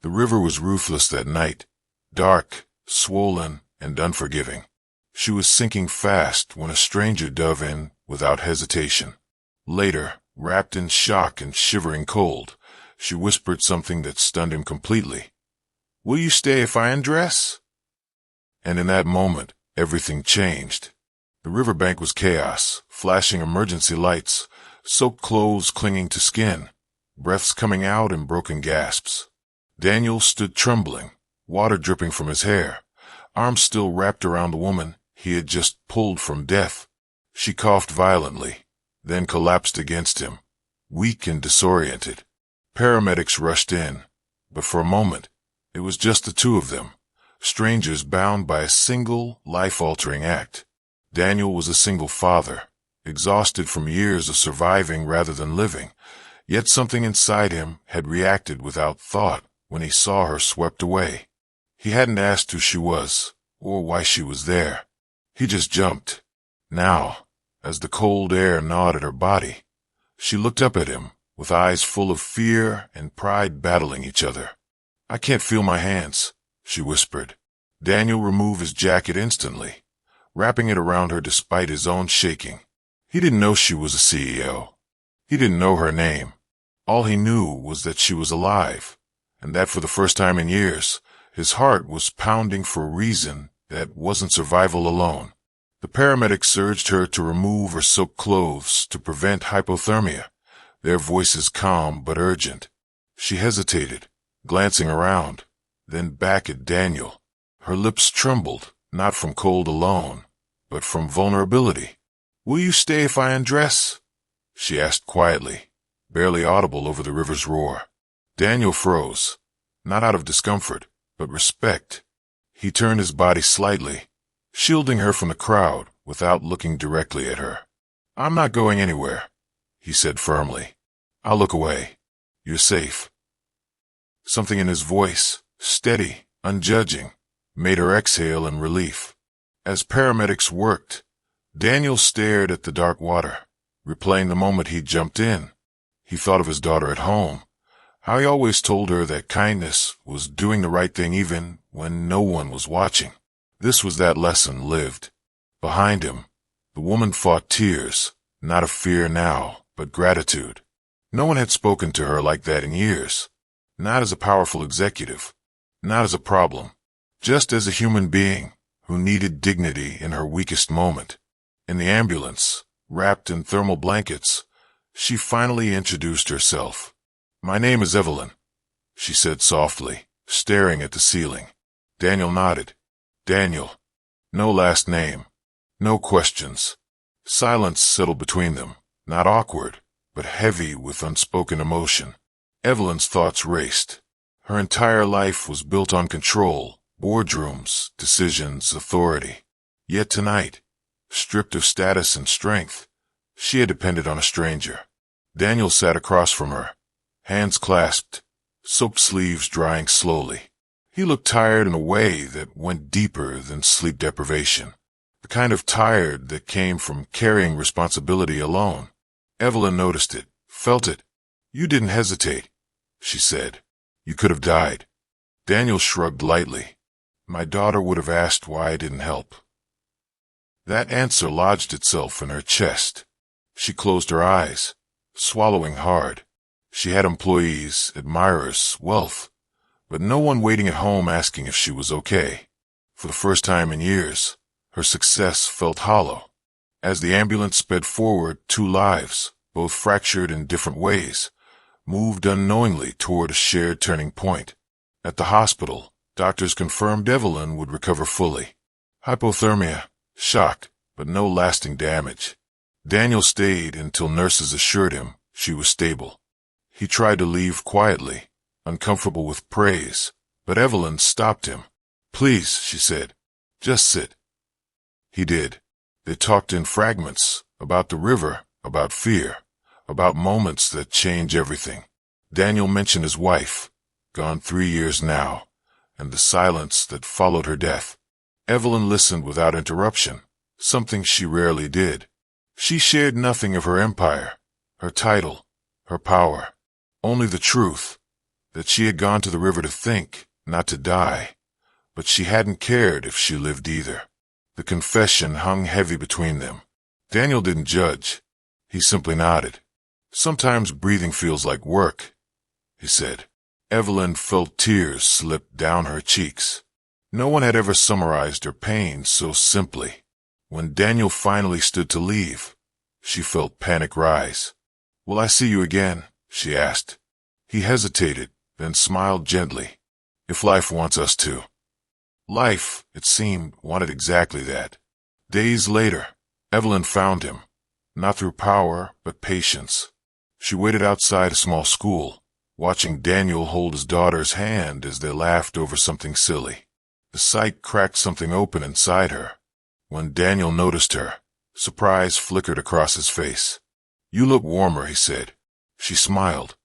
The river was ruthless that night, dark, swollen, and unforgiving. She was sinking fast when a stranger dove in without hesitation. Later, wrapped in shock and shivering cold, she whispered something that stunned him completely. "Will you stay if I undress?" And in that moment, everything changed. The riverbank was chaos, flashing emergency lights, soaked clothes clinging to skin, breaths coming out in broken gasps. Daniel stood trembling, water dripping from his hair, arms still wrapped around the woman he had just pulled from death. She coughed violently, then collapsed against him, weak and disoriented. Paramedics rushed in, but for a moment, it was just the two of them, strangers bound by a single, life-altering act. Daniel was a single father, exhausted from years of surviving rather than living, yet something inside him had reacted without thought when he saw her swept away. He hadn't asked who she was, or why she was there. He just jumped. Now, as the cold air gnawed at her body, she looked up at him, with eyes full of fear and pride battling each other. "I can't feel my hands," she whispered. Daniel removed his jacket instantly, wrapping it around her despite his own shaking. He didn't know she was a CEO. He didn't know her name. All he knew was that she was alive, and that for the first time in years, his heart was pounding for a reason that wasn't survival alone. The paramedics urged her to remove her soaked clothes to prevent hypothermia, their voices calm but urgent. She hesitated, glancing around, then back at Daniel. Her lips trembled, not from cold alone, but from vulnerability. "Will you stay if I undress?" she asked quietly, barely audible over the river's roar. Daniel froze, not out of discomfort, but respect. He turned his body slightly, shielding her from the crowd without looking directly at her. "I'm not going anywhere," he said firmly. "I'll look away. You're safe." Something in his voice, steady, unjudging, made her exhale in relief. As paramedics worked, Daniel stared at the dark water, replaying the moment he jumped in. He thought of his daughter at home, how he always told her that kindness was doing the right thing even when no one was watching. This was that lesson lived. Behind him, the woman fought tears, not of fear now, but gratitude. No one had spoken to her like that in years, not as a powerful executive, not as a problem, just as a human being who needed dignity in her weakest moment. In the ambulance, wrapped in thermal blankets, she finally introduced herself. "My name is Evelyn," she said softly, staring at the ceiling. Daniel nodded. Daniel. No last name. No questions. Silence settled between them, not awkward, but heavy with unspoken emotion. Evelyn's thoughts raced. Her entire life was built on control, boardrooms, decisions, authority. Yet tonight, stripped of status and strength, she had depended on a stranger. Daniel sat across from her, hands clasped, soaked sleeves drying slowly. He looked tired in a way that went deeper than sleep deprivation, the kind of tired that came from carrying responsibility alone. Evelyn noticed it, felt it. "You didn't hesitate," she said. "You could have died." Daniel shrugged lightly. "My daughter would have asked why I didn't help." That answer lodged itself in her chest. She closed her eyes, swallowing hard. She had employees, admirers, wealth, but no one waiting at home asking if she was okay. For the first time in years, her success felt hollow. As the ambulance sped forward, two lives, both fractured in different ways, moved unknowingly toward a shared turning point. At the hospital, doctors confirmed Evelyn would recover fully. Hypothermia, shock, but no lasting damage. Daniel stayed until nurses assured him she was stable. He tried to leave quietly, uncomfortable with praise, but Evelyn stopped him. "Please," she said, "just sit." He did. They talked in fragments, about the river, about fear, about moments that change everything. Daniel mentioned his wife, gone 3 years now, and the silence that followed her death. Evelyn listened without interruption, something she rarely did. She shared nothing of her empire, her title, her power, only the truth, that she had gone to the river to think, not to die, but she hadn't cared if she lived either. The confession hung heavy between them. Daniel didn't judge. He simply nodded. "Sometimes breathing feels like work," he said. Evelyn felt tears slip down her cheeks. No one had ever summarized her pain so simply. When Daniel finally stood to leave, she felt panic rise. "Will I see you again?" she asked. He hesitated, then smiled gently. "If life wants us to." Life, it seemed, wanted exactly that. Days later, Evelyn found him, not through power, but patience. She waited outside a small school, watching Daniel hold his daughter's hand as they laughed over something silly. The sight cracked something open inside her. When Daniel noticed her, surprise flickered across his face. "You look warmer," he said. She smiled.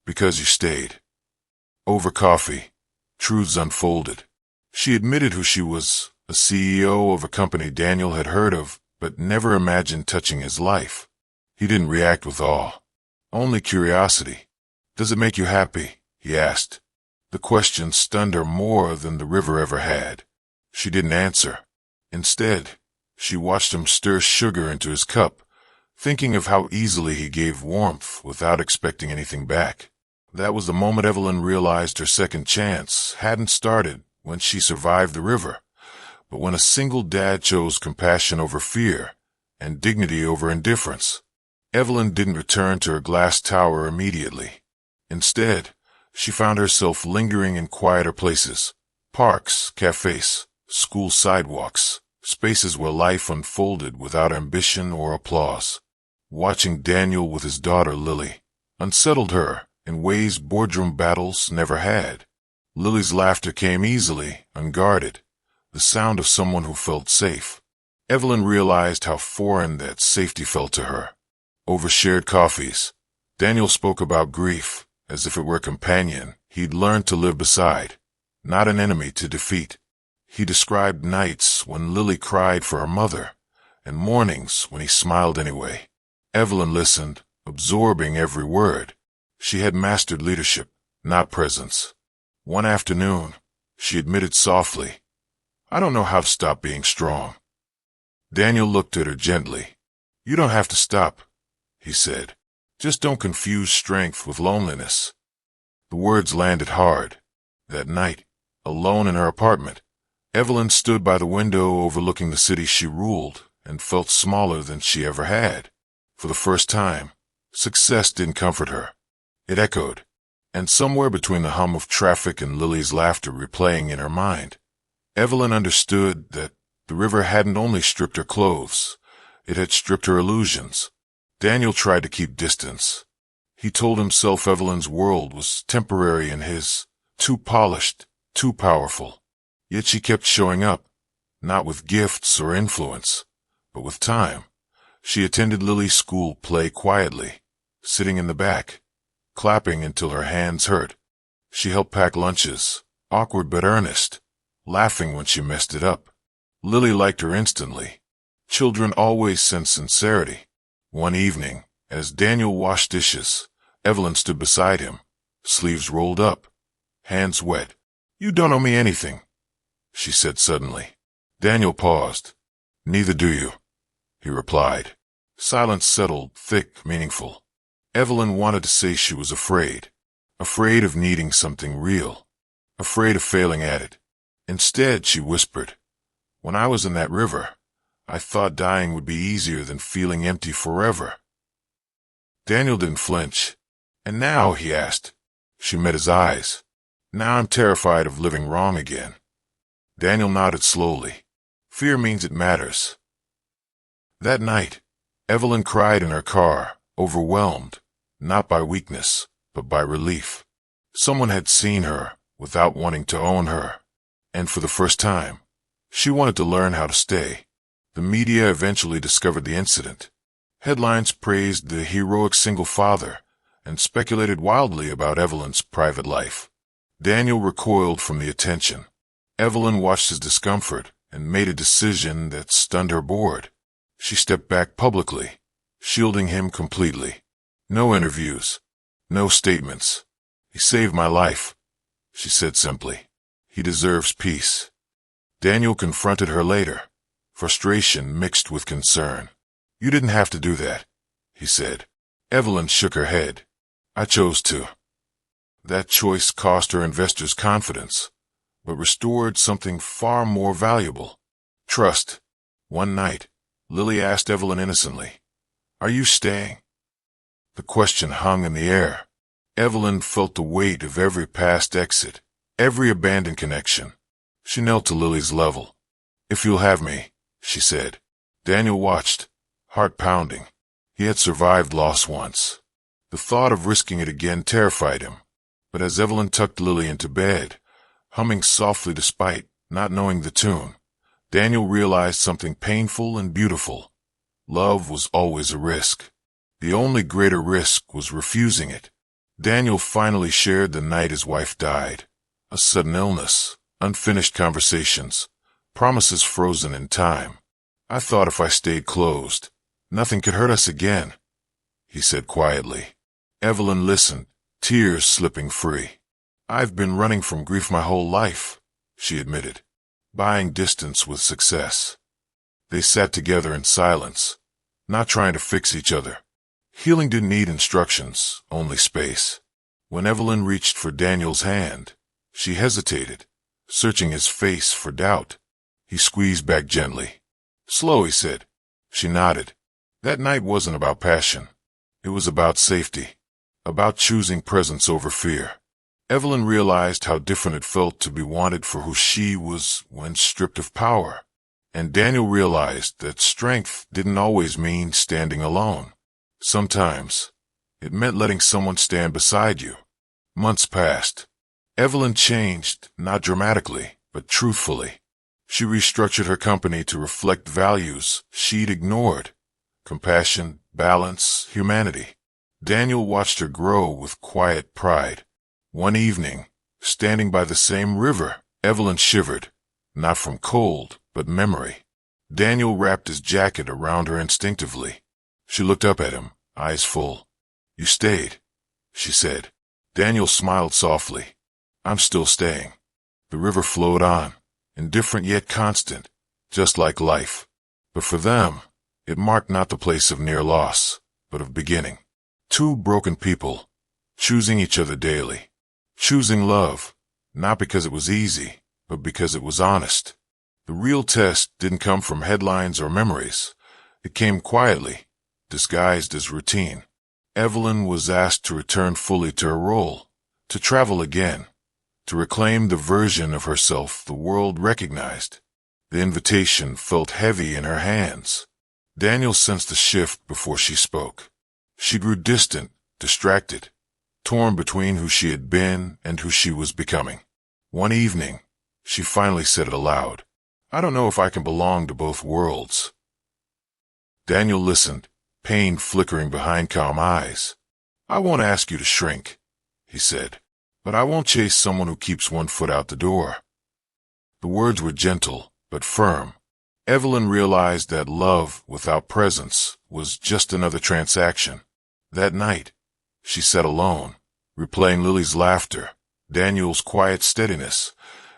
"Because you stayed." Over coffee, truths unfolded. She admitted who she was, a CEO of a company Daniel had heard of, but never imagined touching his life. He didn't react with awe, only curiosity. "Does it make you happy?" he asked. The question stunned her more than the river ever had. She didn't answer. Instead, she watched him stir sugar into his cup, thinking of how easily he gave warmth without expecting anything back. That was the moment Evelyn realized her second chance hadn't started when she survived the river, but when a single dad chose compassion over fear and dignity over indifference. Evelyn didn't return to her glass tower immediately. Instead, she found herself lingering in quieter places, parks, cafes, school sidewalks, spaces where life unfolded without ambition or applause. Watching Daniel with his daughter Lily unsettled her in ways boardroom battles never had. Lily's laughter came easily, unguarded, the sound of someone who felt safe. Evelyn realized how foreign that safety felt to her. Over shared coffees, Daniel spoke about grief, as if it were a companion he'd learned to live beside, not an enemy to defeat. He described nights when Lily cried for her mother, and mornings when he smiled anyway. Evelyn listened, absorbing every word. She had mastered leadership, not presence. One afternoon, she admitted softly, "I don't know how to stop being strong." Daniel looked at her gently. "You don't have to stop," he said. "Just don't confuse strength with loneliness." The words landed hard. That night, alone in her apartment, Evelyn stood by the window overlooking the city she ruled and felt smaller than she ever had. For the first time, success didn't comfort her. It echoed, and somewhere between the hum of traffic and Lily's laughter replaying in her mind, Evelyn understood that the river hadn't only stripped her clothes, it had stripped her illusions. Daniel tried to keep distance. He told himself Evelyn's world was temporary and his, too polished, too powerful. Yet she kept showing up, not with gifts or influence, but with time. She attended Lily's school play quietly, sitting in the back, clapping until her hands hurt. She helped pack lunches, awkward but earnest, laughing when she messed it up. Lily liked her instantly. Children always sense sincerity. One evening, as Daniel washed dishes, Evelyn stood beside him, sleeves rolled up, hands wet. "You don't owe me anything," she said suddenly. Daniel paused. "Neither do you," he replied. Silence settled, thick, meaningful. Evelyn wanted to say she was afraid of needing something real, afraid of failing at it. Instead, she whispered, "When I was in that river, I thought dying would be easier than feeling empty forever." Daniel didn't flinch. "And now?" he asked. She met his eyes. "Now I'm terrified of living wrong again." Daniel nodded slowly. "Fear means it matters." That night, Evelyn cried in her car, overwhelmed, not by weakness, but by relief. Someone had seen her without wanting to own her, and for the first time, she wanted to learn how to stay. The media eventually discovered the incident. Headlines praised the heroic single father and speculated wildly about Evelyn's private life. Daniel recoiled from the attention. Evelyn watched his discomfort and made a decision that stunned her board. She stepped back publicly, shielding him completely. No interviews, no statements. He saved my life, she said simply. He deserves peace. Daniel confronted her later, frustration mixed with concern. You didn't have to do that, he said. Evelyn shook her head. I chose to. That choice cost her investors confidence, but restored something far more valuable. Trust. One night, Lily asked Evelyn innocently, Are you staying? The question hung in the air. Evelyn felt the weight of every past exit, every abandoned connection. She knelt to Lily's level. If you'll have me, she said. Daniel watched, heart pounding. He had survived loss once. The thought of risking it again terrified him. But as Evelyn tucked Lily into bed, humming softly despite not knowing the tune, Daniel realized something painful and beautiful. Love was always a risk. The only greater risk was refusing it. Daniel finally shared the night his wife died. A sudden illness, unfinished conversations, promises frozen in time. I thought if I stayed closed, nothing could hurt us again, he said quietly. Evelyn listened, tears slipping free. I've been running from grief my whole life, she admitted, buying distance with success. They sat together in silence, not trying to fix each other. Healing didn't need instructions, only space. When Evelyn reached for Daniel's hand, she hesitated, searching his face for doubt. He squeezed back gently. Slow, he said. She nodded. That night wasn't about passion. It was about safety, about choosing presence over fear. Evelyn realized how different it felt to be wanted for who she was when stripped of power. And Daniel realized that strength didn't always mean standing alone. Sometimes, it meant letting someone stand beside you. Months passed. Evelyn changed, not dramatically, but truthfully. She restructured her company to reflect values she'd ignored: compassion, balance, humanity. Daniel watched her grow with quiet pride. One evening, standing by the same river, Evelyn shivered, not from cold, but memory. Daniel wrapped his jacket around her instinctively. She looked up at him, eyes full. You stayed, she said. Daniel smiled softly. I'm still staying. The river flowed on, indifferent yet constant, just like life. But for them, it marked not the place of near loss, but of beginning. Two broken people, choosing each other daily. Choosing love, not because it was easy, but because it was honest. The real test didn't come from headlines or memories. It came quietly, disguised as routine. Evelyn was asked to return fully to her role, to travel again, to reclaim the version of herself the world recognized. The invitation felt heavy in her hands. Daniel sensed a shift before she spoke. She grew distant, distracted, torn between who she had been and who she was becoming. One evening, she finally said it aloud. I don't know if I can belong to both worlds. Daniel listened, pain flickering behind calm eyes. I won't ask you to shrink, he said, but I won't chase someone who keeps one foot out the door. The words were gentle, but firm. Evelyn realized that love without presence was just another transaction. That night, she sat alone, replaying Lily's laughter, Daniel's quiet steadiness,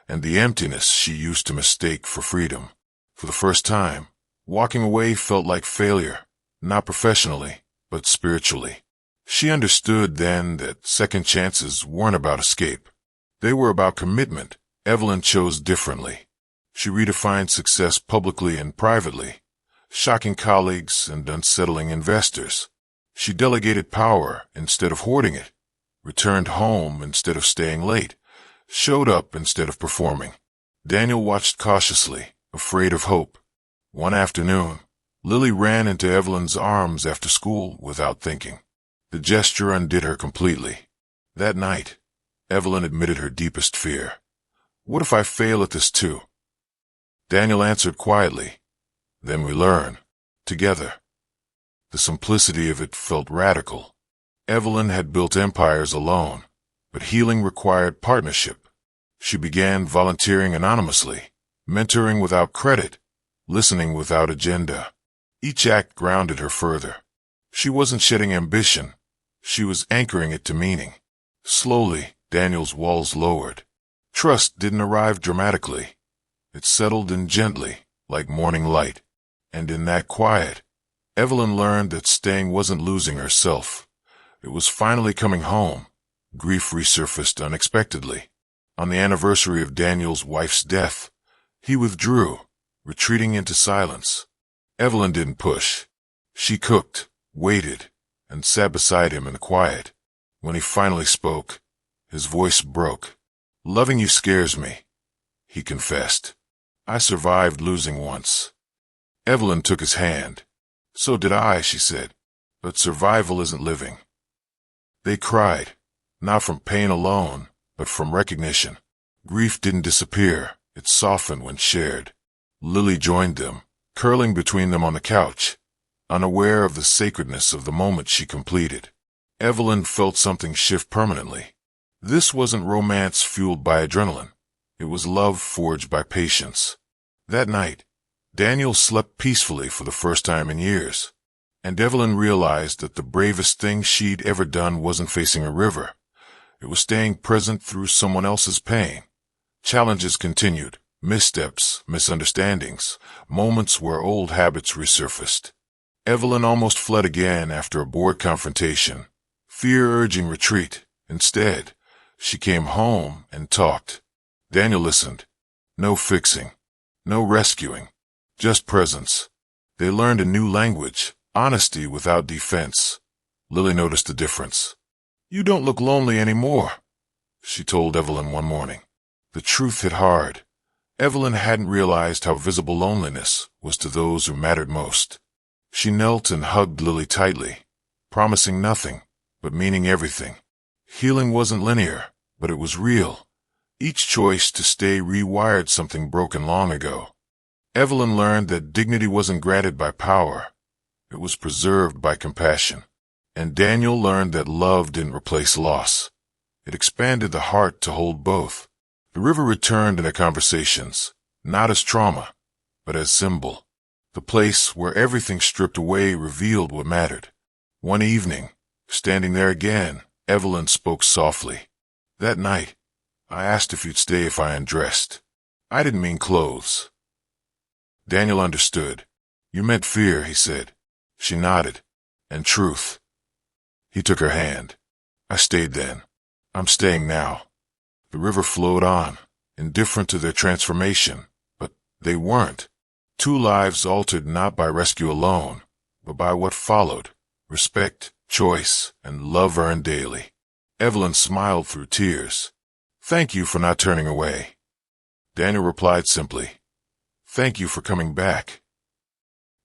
and the emptiness she used to mistake for freedom. For the first time, walking away felt like failure, not professionally, but spiritually. She understood then that second chances weren't about escape. They were about commitment. Evelyn chose differently. She redefined success publicly and privately, shocking colleagues and unsettling investors. She delegated power instead of hoarding it, returned home instead of staying late, showed up instead of performing. Daniel watched cautiously, afraid of hope. One afternoon, Lily ran into Evelyn's arms after school without thinking. The gesture undid her completely. That night, Evelyn admitted her deepest fear. What if I fail at this too? Daniel answered quietly. Then we learn, together. The simplicity of it felt radical. Evelyn had built empires alone, but healing required partnership. She began volunteering anonymously, mentoring without credit, listening without agenda. Each act grounded her further. She wasn't shedding ambition. She was anchoring it to meaning. Slowly, Daniel's walls lowered. Trust didn't arrive dramatically. It settled in gently, like morning light. And in that quiet, Evelyn learned that staying wasn't losing herself. It was finally coming home. Grief resurfaced unexpectedly. On the anniversary of Daniel's wife's death, he withdrew, retreating into silence. Evelyn didn't push. She cooked, waited, and sat beside him in the quiet. When he finally spoke, his voice broke. "Loving you scares me," he confessed. "I survived losing once." Evelyn took his hand. "So did I," she said. "But survival isn't living." They cried, not from pain alone, but from recognition. Grief didn't disappear. It softened when shared. Lily joined them, curling between them on the couch, unaware of the sacredness of the moment she completed. Evelyn felt something shift permanently. This wasn't romance fueled by adrenaline. It was love forged by patience. That night, Daniel slept peacefully for the first time in years, and Evelyn realized that the bravest thing she'd ever done wasn't facing a river. It was staying present through someone else's pain. Challenges continued, missteps, misunderstandings, moments where old habits resurfaced. Evelyn almost fled again after a board confrontation, fear urging retreat. Instead, she came home and talked. Daniel listened. No fixing, no rescuing, just presence. They learned a new language, honesty without defense. Lily noticed the difference. "You don't look lonely anymore," she told Evelyn one morning. The truth hit hard. Evelyn hadn't realized how visible loneliness was to those who mattered most. She knelt and hugged Lily tightly, promising nothing, but meaning everything. Healing wasn't linear, but it was real. Each choice to stay rewired something broken long ago. Evelyn learned that dignity wasn't granted by power. It was preserved by compassion. And Daniel learned that love didn't replace loss. It expanded the heart to hold both. The river returned in their conversations, not as trauma, but as symbol. The place where everything stripped away revealed what mattered. One evening, standing there again, Evelyn spoke softly. "That night, I asked if you'd stay if I undressed. I didn't mean clothes." Daniel understood. "You meant fear," he said. She nodded. "And truth." He took her hand. "I stayed then. I'm staying now." The river flowed on, indifferent to their transformation, but they weren't. Two lives altered not by rescue alone, but by what followed: respect, choice, and love earned daily. Evelyn smiled through tears. "Thank you for not turning away." Daniel replied simply, "Thank you for coming back."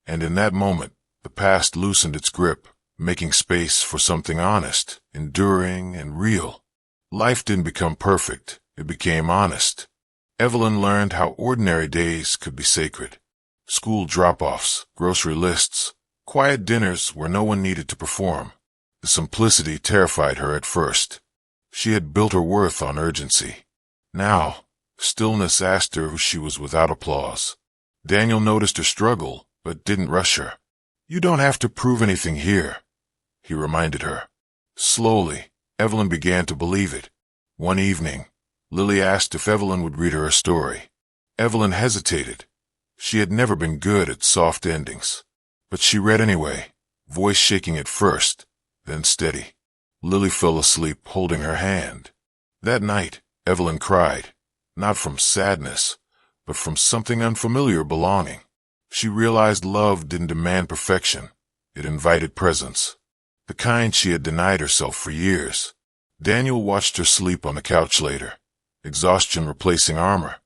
And in that moment, the past loosened its grip, making space for something honest, enduring, and real. Life didn't become perfect. It became honest. Evelyn learned how ordinary days could be sacred. School drop-offs, grocery lists, quiet dinners where no one needed to perform. The simplicity terrified her at first. She had built her worth on urgency. Now, stillness asked her if she was without applause. Daniel noticed her struggle, but didn't rush her. "You don't have to prove anything here," he reminded her. Slowly, Evelyn began to believe it. One evening, Lily asked if Evelyn would read her a story. Evelyn hesitated. She had never been good at soft endings. But she read anyway, voice shaking at first, then steady. Lily fell asleep holding her hand. That night, Evelyn cried, not from sadness, but from something unfamiliar belonging. She realized love didn't demand perfection. It invited presence. The kind she had denied herself for years. Daniel watched her sleep on the couch later, exhaustion replacing armor,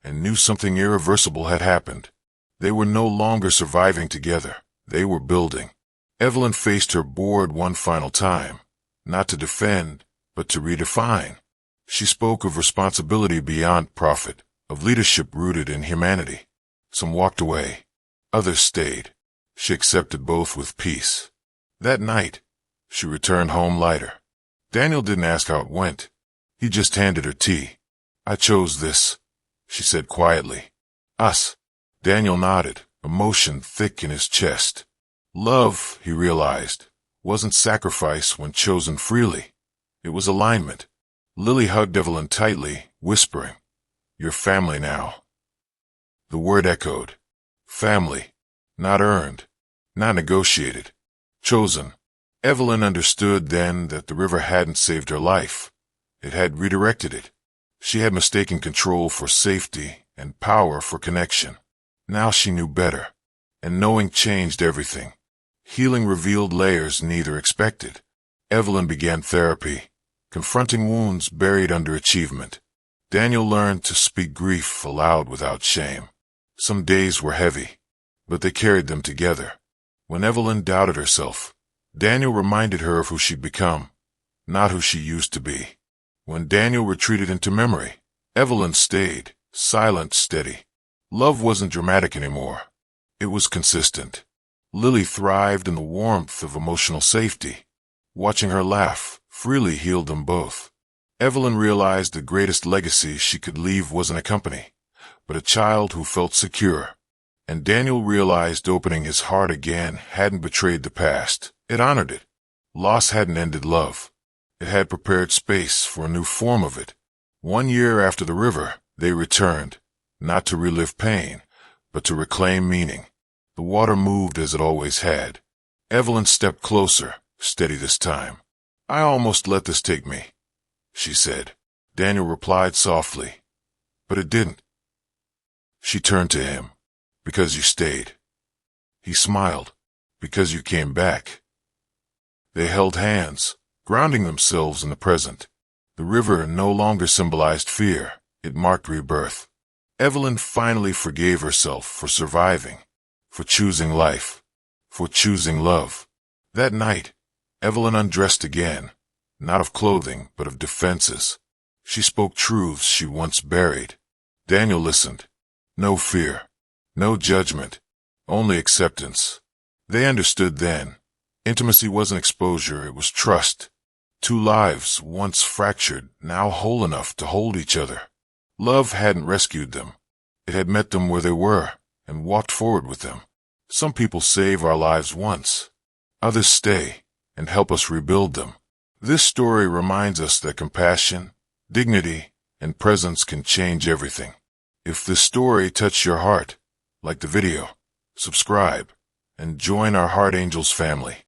and knew something irreversible had happened. They were no longer surviving together. They were building. Evelyn faced her board one final time, not to defend, but to redefine. She spoke of responsibility beyond profit, of leadership rooted in humanity. Some walked away. Others stayed. She accepted both with peace. That night, she returned home lighter. Daniel didn't ask how it went. He just handed her tea. "I chose this," she said quietly. "Us." Daniel nodded, emotion thick in his chest. Love, he realized, wasn't sacrifice when chosen freely. It was alignment. Lily hugged Evelyn tightly, whispering, "You're family now." The word echoed. Family. Not earned. Not negotiated. Chosen. Evelyn understood then that the river hadn't saved her life. It had redirected it. She had mistaken control for safety and power for connection. Now she knew better, and knowing changed everything. Healing revealed layers neither expected. Evelyn began therapy, confronting wounds buried under achievement. Daniel learned to speak grief aloud without shame. Some days were heavy, but they carried them together. When Evelyn doubted herself, Daniel reminded her of who she'd become, not who she used to be. When Daniel retreated into memory, Evelyn stayed, silent, steady. Love wasn't dramatic anymore. It was consistent. Lily thrived in the warmth of emotional safety. Watching her laugh freely healed them both. Evelyn realized the greatest legacy she could leave wasn't a company, but a child who felt secure. And Daniel realized opening his heart again hadn't betrayed the past. It honored it. Loss hadn't ended love. It had prepared space for a new form of it. 1 year after the river, they returned, not to relive pain, but to reclaim meaning. The water moved as it always had. Evelyn stepped closer, steady this time. "I almost let this take me," she said. Daniel replied softly, "But it didn't." She turned to him. "Because you stayed." He smiled. "Because you came back." They held hands, grounding themselves in the present. The river no longer symbolized fear. It marked rebirth. Evelyn finally forgave herself for surviving, for choosing life, for choosing love. That night, Evelyn undressed again, not of clothing, but of defenses. She spoke truths she once buried. Daniel listened. No fear, no judgment, only acceptance. They understood then. Intimacy wasn't exposure, it was trust. Two lives, once fractured, now whole enough to hold each other. Love hadn't rescued them. It had met them where they were and walked forward with them. Some people save our lives once. Others stay and help us rebuild them. This story reminds us that compassion, dignity, and presence can change everything. If this story touched your heart, like the video, subscribe, and join our Heart Angels family.